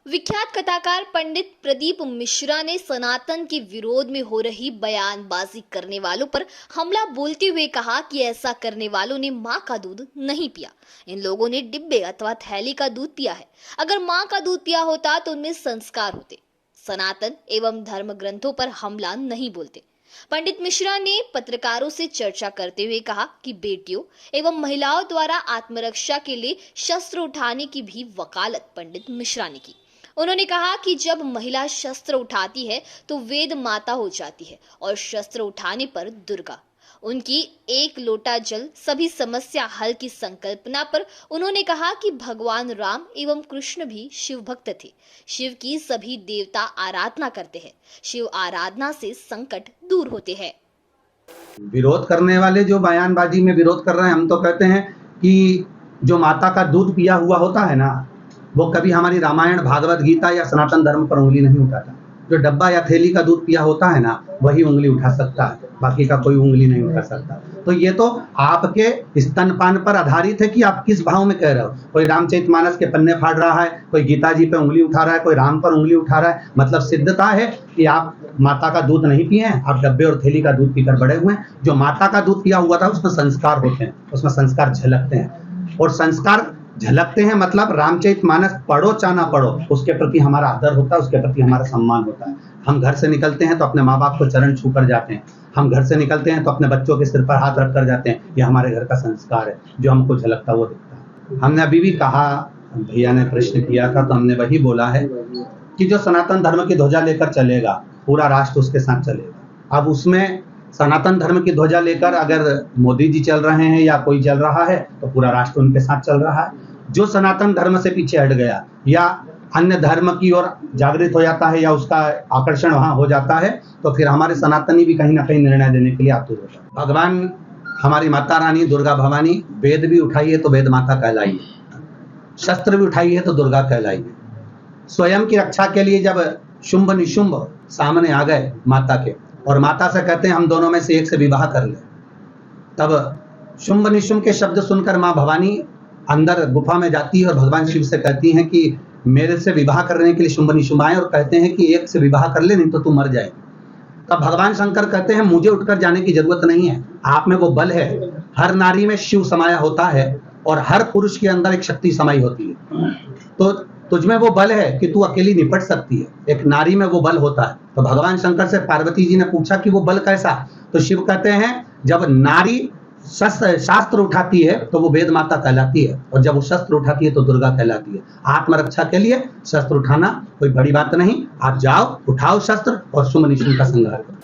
विख्यात कथाकार पंडित प्रदीप मिश्रा ने सनातन के विरोध में हो रही बयानबाजी करने वालों पर हमला बोलते हुए कहा कि ऐसा करने वालों ने मां का दूध नहीं पिया। इन लोगों ने डिब्बे अथवा थैली का दूध पिया है। अगर मां का दूध पिया होता तो उनमें संस्कार होते। सनातन एवं धर्म ग्रंथों पर हमला नहीं बोलते। पंडित मिश्रा ने पत्रकारों से चर्चा करते हुए कहा कि बेटियों एवं महिलाओं द्वारा आत्मरक्षा के लिए शस्त्र उठाने की भी वकालत पंडित मिश्रा ने की। उन्होंने कहा कि जब महिला शस्त्र उठाती है तो वेद माता हो जाती है और शस्त्र उठाने पर दुर्गा। उनकी एक लोटा जल सभी समस्या हल की संकल्पना पर उन्होंने कहा कि भगवान राम एवं कृष्ण भी शिव भक्त थे। शिव की सभी देवता आराधना करते हैं। शिव आराधना से संकट दूर होते हैं। विरोध करने वाले जो बयानबाजी में विरोध कर रहे हैं, हम तो कहते हैं कि जो माता का दूध पिया हुआ होता है ना, वो कभी हमारी रामायण, भागवत गीता या सनातन धर्म पर उंगली नहीं उठाता। जो डब्बा या थैली का दूध पिया होता है ना, वही उंगली उठा सकता है, बाकी का कोई उंगली नहीं उठा सकता। तो ये तो आपके स्तनपान पर आधारित है कि आप किस भाव में कह रहे हो। कोई रामचरितमानस के पन्ने फाड़ रहा है, कोई गीता जी पे उंगली उठा रहा है, कोई राम पर उंगली उठा रहा है, मतलब सिद्धता है कि आप माता का दूध नहीं पिए हैं, आप डब्बे और थैली का दूध पीकर बड़े हुए हैं। जो माता का दूध पिया हुआ था उसमें संस्कार होते हैं, उसमें संस्कार झलकते हैं, और संस्कार झलकते हैं मतलब रामचरितमानस पढ़ो चाहे ना पढ़ो, उसके प्रति हमारा आदर होता है, उसके प्रति हमारा सम्मान होता है। हम घर से निकलते हैं तो अपने माँ बाप को चरण छू कर जाते हैं। हम घर से निकलते हैं तो अपने बच्चों के सिर पर हाथ रख कर जाते हैं। ये हमारे घर का संस्कार है, जो हमको झलकता वो दिखता है। हमने अभी भी कहा, भैया ने प्रश्न किया था तो हमने वही बोला है कि जो सनातन धर्म की ध्वजा लेकर चलेगा, पूरा राष्ट्र उसके साथ चलेगा। अब उसमें सनातन धर्म की ध्वजा लेकर अगर मोदी जी चल रहे हैं या कोई चल रहा है तो पूरा राष्ट्र उनके साथ चल रहा है। जो सनातन धर्म से पीछे हट गया या अन्य धर्म की ओर जागृत हो जाता है या उसका आकर्षण वहां हो जाता है, तो फिर हमारे सनातनी भी कहीं ना कहीं निर्णय देने के लिए आतुर होता है। भगवान हमारी माता रानी दुर्गा भवानी, वेद भी उठाइए तो वेद माता कहलाइए, शस्त्र भी उठाइए तो दुर्गा कहलाइए। स्वयं की रक्षा के लिए जब शुंभ निशुंभ सामने आ गए माता के, और माता से कहते हैं हम दोनों में से एक से विवाह कर ले, तब शुंभ निशुंभ के शब्द सुनकर माँ भवानी अंदर गुफा में जाती है और भगवान शिव से कहती हैं कि मेरे से विवाह करने के लिए शुंभ निशुंभ आए और कहते हैं कि एक से विवाह कर ले, नहीं तो तू मर जाए। तब भगवान शंकर कहते हैं मुझे उठकर जाने की जरूरत नहीं है, आप में वो बल है। हर नारी में शिव समाया होता है और हर पुरुष के अंदर एक शक्ति समाई होती है। तो तुझमें वो बल है कि तू अकेली निपट सकती है, एक नारी में वो बल होता है। तो भगवान शंकर से पार्वती जी ने पूछा कि वो बल कैसा, तो शिव कहते हैं जब नारी शास्त्र उठाती है तो वो वेद माता कहलाती है, और जब वो शस्त्र उठाती है तो दुर्गा कहलाती है। आत्मरक्षा के लिए शस्त्र उठाना कोई बड़ी बात नहीं, आप जाओ, उठाओ शस्त्र और शुंभ निशुंभ का संहार करो।